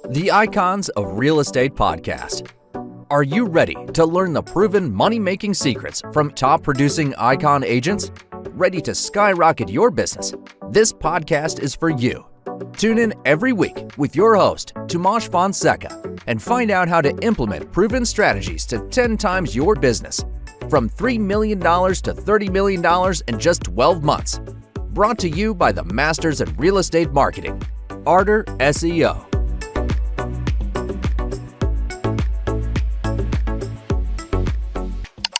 the Icons of Real Estate podcast. Are you ready to learn the proven money-making secrets from top-producing icon agents? Ready to skyrocket your business? This podcast is for you. Tune in every week with your host, Tomasz Fonseca, and find out how to implement proven strategies to 10 times your business, from $3 million to $30 million in just 12 months. Brought to you by the Masters at Real Estate Marketing, Arter SEO.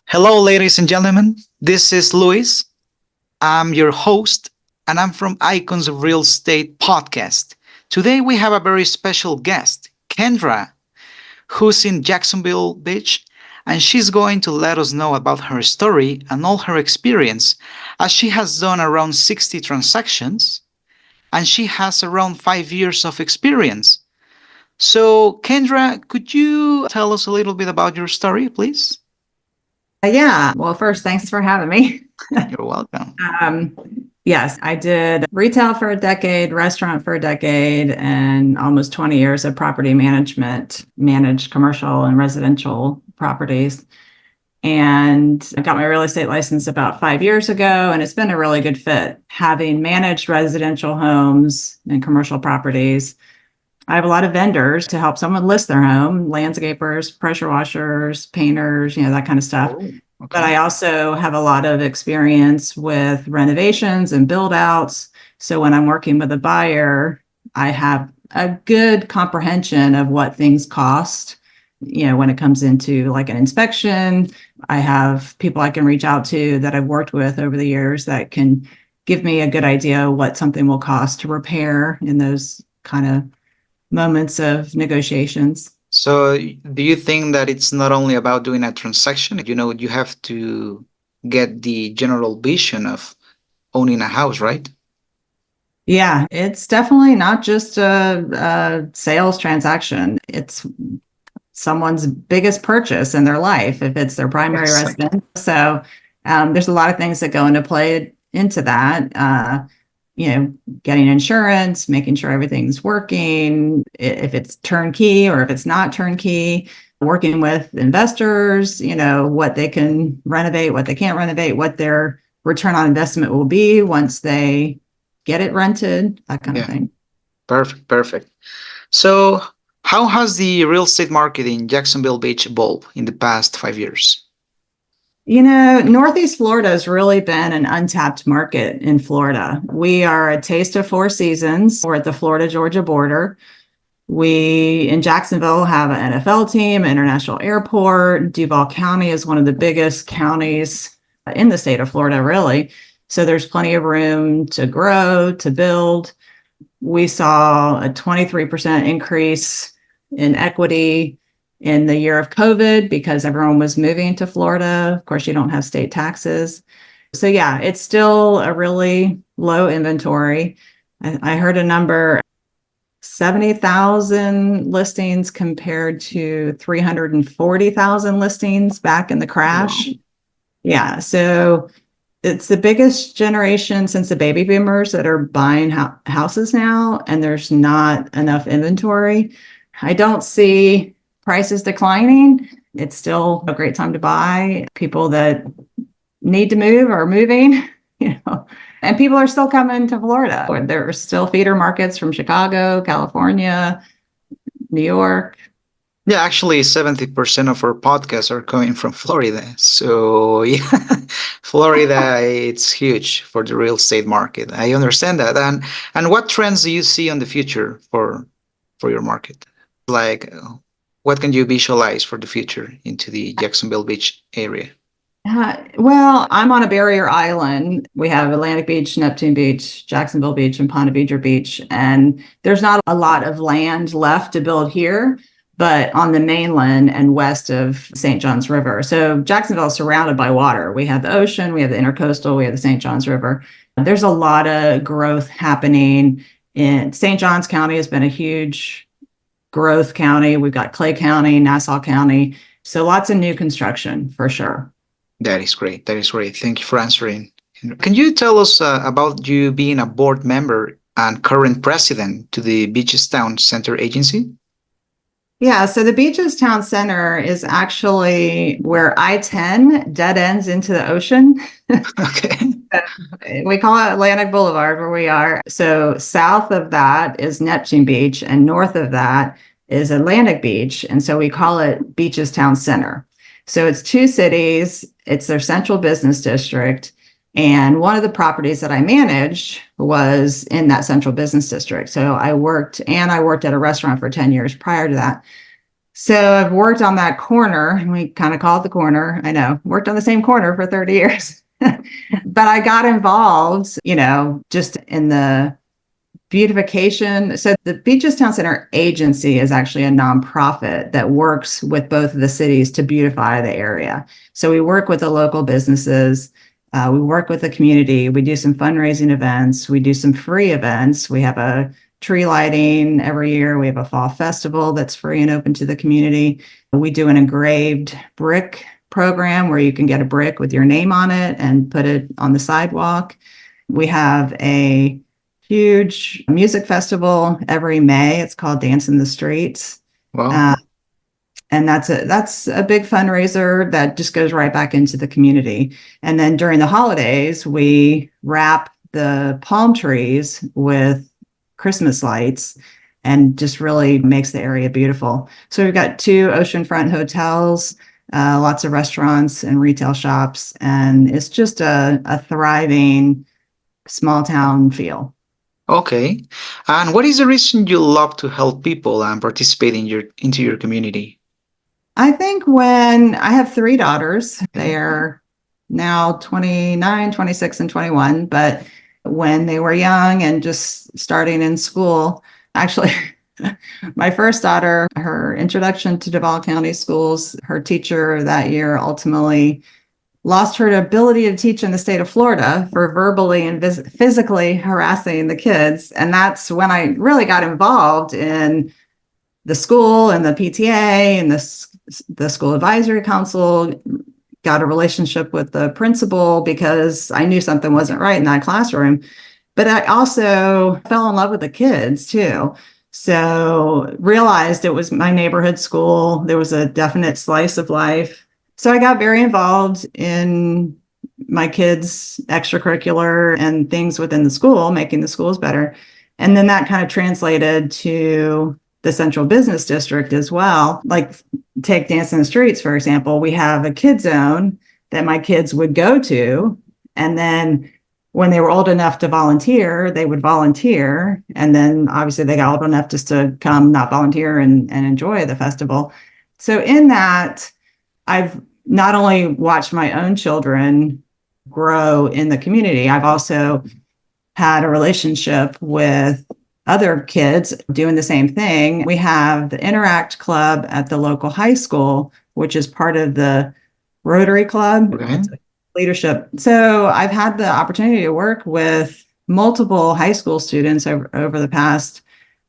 Hello, ladies and gentlemen. This is Luis. I'm your host, and I'm from Icons of Real Estate podcast. Today, we have a very special guest, Kendra, who's in Jacksonville Beach, and she's going to let us know about her story and all her experience, as she has done around 60 transactions, and she has around 5 years of experience. So, Kendra, could you tell us a little bit about your story, please? Well, first, thanks for having me. You're welcome. Yes, I did retail for a decade, restaurant for a decade, and almost 20 years of property management, managed commercial and residential properties. And I got my real estate license about 5 years ago, and it's been a really good fit. Having managed residential homes and commercial properties, I have a lot of vendors to help someone list their home, landscapers, pressure washers, painters, that kind of stuff. Oh, okay. But I also have a lot of experience with renovations and build outs. So when I'm working with a buyer, I have a good comprehension of what things cost. When it comes into like an inspection, I have people I can reach out to that I've worked with over the years that can give me a good idea of what something will cost to repair in those kind of moments of negotiations. So do you think that it's not only about doing a transaction? You have to get the general vision of owning a house, right? Yeah, it's definitely not just a sales transaction. It's someone's biggest purchase in their life, if it's their primary residence. So there's a lot of things that go into play into that. Getting insurance, making sure everything's working, if it's turnkey or if it's not turnkey, working with investors, what they can renovate, what they can't renovate, what their return on investment will be once they get it rented, that kind of thing. Perfect. So how has the real estate market in Jacksonville Beach evolved in the past 5 years? Northeast Florida has really been an untapped market in Florida. We are a taste of four seasons. We're at the Florida-Georgia border. We, in Jacksonville, have an NFL team, international airport. Duval County is one of the biggest counties in the state of Florida, really. So there's plenty of room to grow, to build. We saw a 23% increase in equity in the year of COVID because everyone was moving to Florida. Of course, you don't have state taxes. So yeah, it's still a really low inventory. I heard a number, 70,000 listings compared to 340,000 listings back in the crash. Wow. Yeah, so it's the biggest generation since the baby boomers that are buying houses now, and there's not enough inventory. I don't see prices declining. It's still a great time to buy. People that need to move are moving, and people are still coming to Florida. There are still feeder markets from Chicago, California, New York. Yeah, actually 70% of our podcasts are coming from Florida. So yeah, Florida, it's huge for the real estate market. I understand that. And what trends do you see on the future for your market? Like, what can you visualize for the future into the Jacksonville Beach area? Well, I'm on a barrier island. We have Atlantic Beach, Neptune Beach, Jacksonville Beach, and Ponte Vedra Beach. And there's not a lot of land left to build here, but on the mainland and west of St. Johns River. So Jacksonville is surrounded by water. We have the ocean, we have the intercoastal, we have the St. Johns River. There's a lot of growth happening in St. Johns County has been a huge growth county. We've got Clay County, Nassau County. So lots of new construction for sure. That is great. Thank you for answering. Can you tell us about you being a board member and current president to the Beaches Town Center Agency? Yeah, so the Beaches Town Center is actually where I-10 dead ends into the ocean. Okay. We call it Atlantic Boulevard where we are. So south of that is Neptune Beach, and north of that is Atlantic Beach. And so we call it Beaches Town Center. So it's two cities, it's their central business district. And one of the properties that I managed was in that central business district. So I worked at a restaurant for 10 years prior to that. So I've worked on that corner, and we kind of call it the corner. I know, worked on the same corner for 30 years. But I got involved, just in the beautification. So the Beaches Town Center Agency is actually a nonprofit that works with both of the cities to beautify the area. So we work with the local businesses. We work with the community. We do some fundraising events. We do some free events. We have a tree lighting every year. We have a fall festival that's free and open to the community. We do an engraved brick program where you can get a brick with your name on it and put it on the sidewalk. We have a huge music festival every May. It's called Dance in the Streets. Wow. And that's a big fundraiser that just goes right back into the community. And then during the holidays, we wrap the palm trees with Christmas lights and just really makes the area beautiful. So we've got 2 oceanfront hotels, lots of restaurants and retail shops, and it's just a thriving small town feel. Okay. And what is the reason you love to help people and participate into your community? I think when I have 3 daughters, they are now 29, 26, and 21, but when they were young and just starting in school, actually, my first daughter, her introduction to Duval County schools, her teacher that year ultimately lost her ability to teach in the state of Florida for verbally and physically harassing the kids. And that's when I really got involved in the school and the PTA and the school advisory council, got a relationship with the principal because I knew something wasn't right in that classroom. But I also fell in love with the kids too. So realized it was my neighborhood school. There was a definite slice of life. So I got very involved in my kids' extracurricular and things within the school, making the schools better. And then that kind of translated to the central business district as well. Like take Dance in the Streets, for example, we have a kid zone that my kids would go to. And then when they were old enough to volunteer, they would volunteer. And then obviously they got old enough just to come, not volunteer and enjoy the festival. So in that, I've not only watched my own children grow in the community, I've also had a relationship with other kids doing the same thing. We have the Interact Club at the local high school, which is part of the Rotary Club. Okay. It's leadership. So I've had the opportunity to work with multiple high school students over the past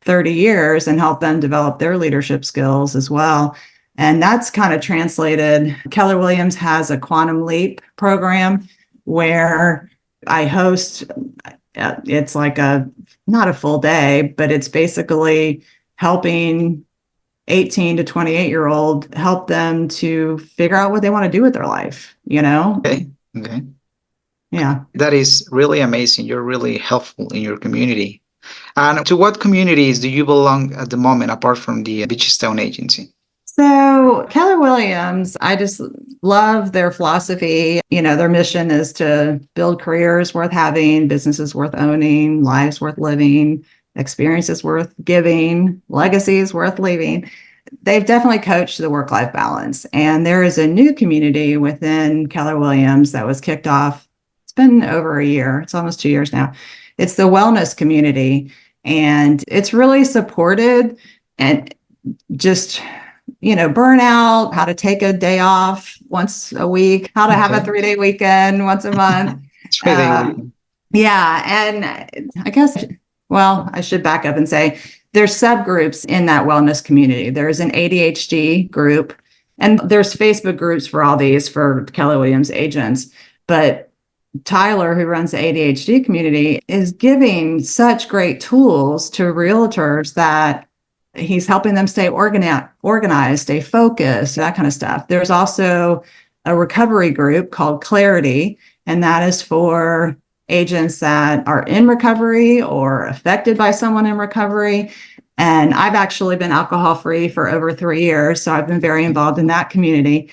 30 years and help them develop their leadership skills as well. And that's kind of translated. Keller Williams has a Quantum Leap program where I host. It's like not a full day, but it's basically helping 18 to 28-year-old, help them to figure out what they want to do with their life, Okay. Yeah. That is really amazing. You're really helpful in your community. And to what communities do you belong at the moment, apart from the Beaches Town Agency? So Keller Williams, I just love their philosophy. Their mission is to build careers worth having, businesses worth owning, lives worth living, experiences worth giving, legacies worth leaving. They've definitely coached the work-life balance. And there is a new community within Keller Williams that was kicked off. It's been over a year. It's almost 2 years now. It's the wellness community. And it's really supported and just burnout, how to take a day off once a week, how to have a 3-day weekend once a month. Yeah. And I guess, I should back up and say there's subgroups in that wellness community. There's an ADHD group, and there's Facebook groups for all these for Keller Williams agents. But Tyler, who runs the ADHD community, is giving such great tools to realtors that He's helping them stay organized, stay focused, that kind of stuff. There's also a recovery group called Clarity, and that is for agents that are in recovery or affected by someone in recovery. And I've actually been alcohol-free for over 3 years, so I've been very involved in that community.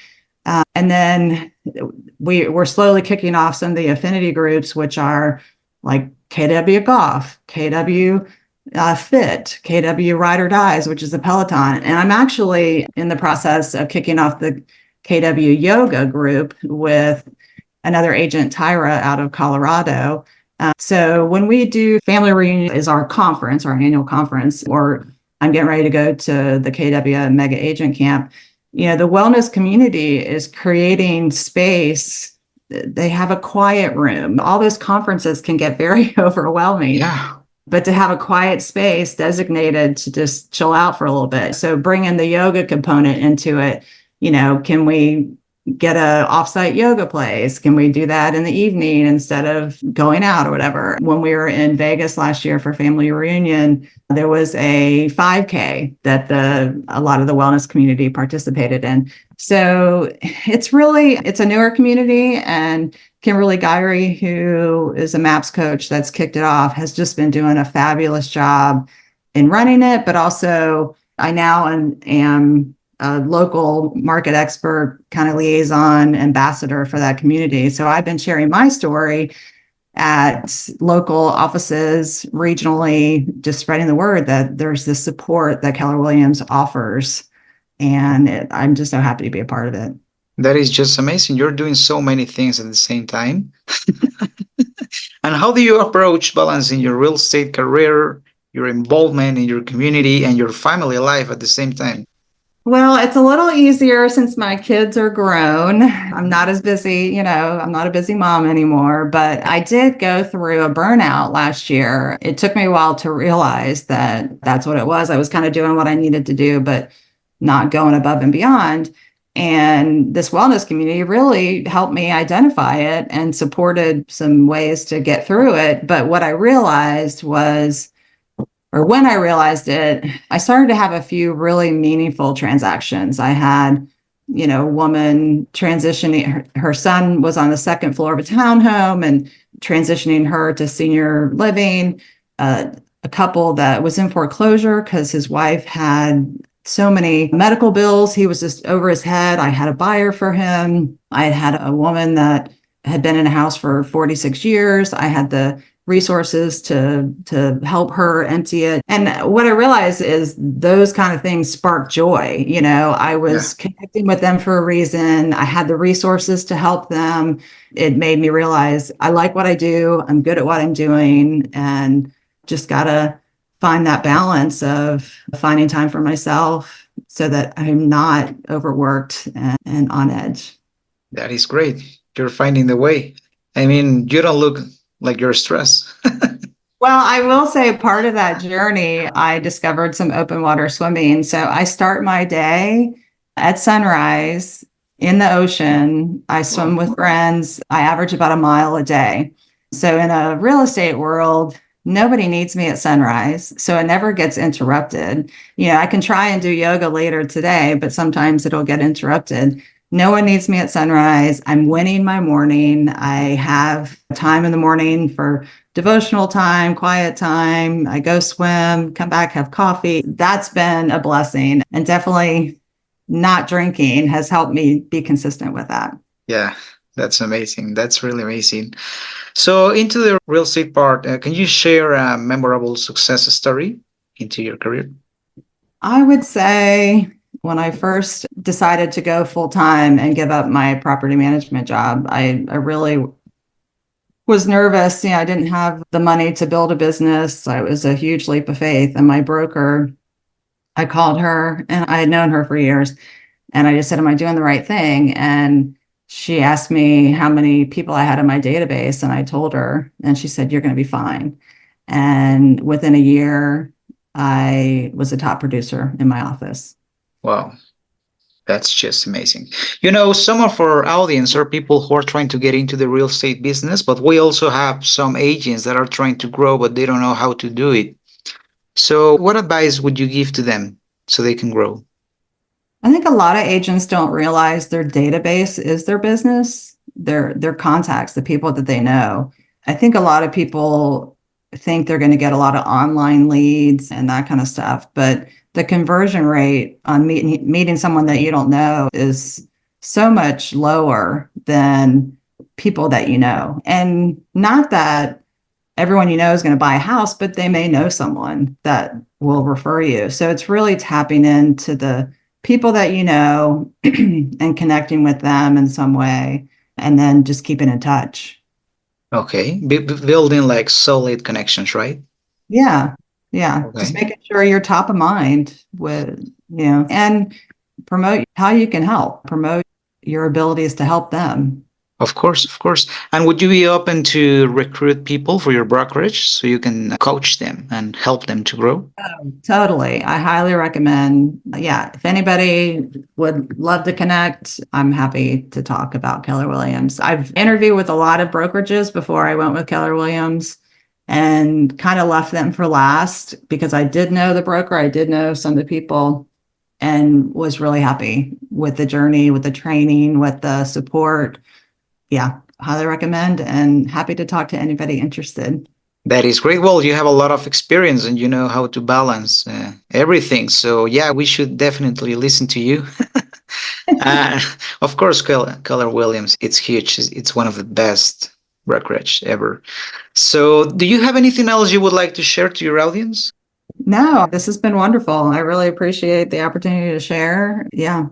And then we're slowly kicking off some of the affinity groups, which are like KW Golf, KW Fit, KW Ride or Dies, which is the Peloton. And I'm actually in the process of kicking off the KW Yoga group with another agent, Tyra, out of Colorado. So when we do Family Reunion is our conference, our annual conference, or I'm getting ready to go to the KW Mega Agent Camp, the wellness community is creating space. They have a quiet room. All those conferences can get very overwhelming. Yeah. But to have a quiet space designated to just chill out for a little bit. So bring in the yoga component into it. Can we get a offsite yoga place? Can we do that in the evening instead of going out or whatever? When we were in Vegas last year for Family Reunion, there was a 5K that a lot of the wellness community participated in. So it's a newer community, and Kimberly Gyrey, who is a MAPS coach that's kicked it off, has just been doing a fabulous job in running it, but also I now am a local market expert, kind of liaison ambassador for that community. So I've been sharing my story at local offices, regionally, just spreading the word that there's this support that Keller Williams offers. And I'm just so happy to be a part of it. That is just amazing. You're doing so many things at the same time. And how do you approach balancing your real estate career, your involvement in your community, and your family life at the same time? Well, it's a little easier since my kids are grown. I'm not as busy, I'm not a busy mom anymore, but I did go through a burnout last year. It took me a while to realize that that's what it was. I was kind of doing what I needed to do, but not going above and beyond. And this wellness community really helped me identify it and supported some ways to get through it. But what I realized when I realized it, I started to have a few really meaningful transactions. I had, a woman transitioning, her son was on the second floor of a townhome and transitioning her to senior living, a couple that was in foreclosure because his wife had so many medical bills. He was just over his head. I had a buyer for him. I had a woman that had been in a house for 46 years. I had the resources to help her empty it. And what I realized is those kind of things spark joy. I was connecting with them for a reason. I had the resources to help them. It made me realize I like what I do. I'm good at what I'm doing, and just got to find that balance of finding time for myself so that I'm not overworked and on edge. That is great. You're finding the way. I mean, you don't look like you're stressed. Well, I will say part of that journey, I discovered some open water swimming. So I start my day at sunrise in the ocean. I swim with friends. I average about a mile a day. So in a real estate world, nobody needs me at sunrise. So it never gets interrupted. I can try and do yoga later today, but sometimes it'll get interrupted. No one needs me at sunrise. I'm winning my morning. I have time in the morning for devotional time, quiet time. I go swim, come back, have coffee. That's been a blessing. And definitely not drinking has helped me be consistent with that. Yeah, that's amazing. That's really amazing. So into the real estate part, can you share a memorable success story into your career? I would say when I first decided to go full time and give up my property management job, I really was nervous. I didn't have the money to build a business. It was a huge leap of faith. And my broker, I called her, and I had known her for years. And I just said, am I doing the right thing? And she asked me how many people I had in my database. And I told her, and she said, you're going to be fine. And within a year, I was a top producer in my office. Wow. That's just amazing. Some of our audience are people who are trying to get into the real estate business, but we also have some agents that are trying to grow, but they don't know how to do it. So, what advice would you give to them so they can grow? I think a lot of agents don't realize their database is their business, their contacts, the people that they know. I think a lot of people think they're going to get a lot of online leads and that kind of stuff, but the conversion rate on meeting someone that you don't know is so much lower than people that you know. And not that everyone you know is going to buy a house, but they may know someone that will refer you. So it's really tapping into the people that you know and connecting with them in some way, and then just keeping in touch. Okay, building like solid connections, right? Yeah. Yeah. Just Okay. making sure you're top of mind with, and promote how you can help, promote your abilities to help them. Of course, of course. And would you be open to recruit people for your brokerage so you can coach them and help them to grow? Totally. I highly recommend. Yeah. If anybody would love to connect, I'm happy to talk about Keller Williams. I've interviewed with a lot of brokerages before I went with Keller Williams and kind of left them for last because I did know the broker. I did know some of the people and was really happy with the journey, with the training, with the support. Yeah. Highly recommend and happy to talk to anybody interested. That is great. Well, you have a lot of experience and you know how to balance everything. So, yeah, we should definitely listen to you. uh, of course, Keller Williams, it's huge. It's one of the best brokerage ever. So, do you have anything else you would like to share to your audience? No, this has been wonderful. I really appreciate the opportunity to share. Yeah.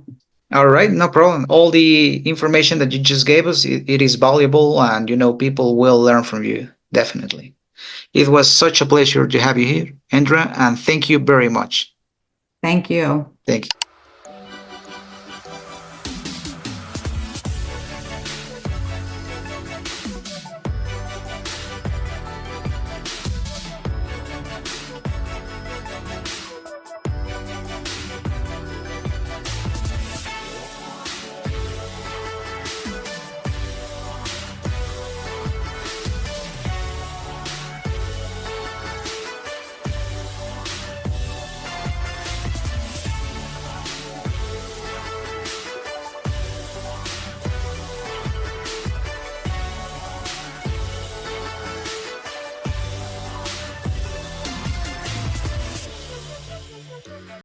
All right, no problem. All the information that you just gave us, it is valuable, and you know people will learn from you, definitely. It was such a pleasure to have you here, Kendra, and thank you very much. Thank you. Thank you.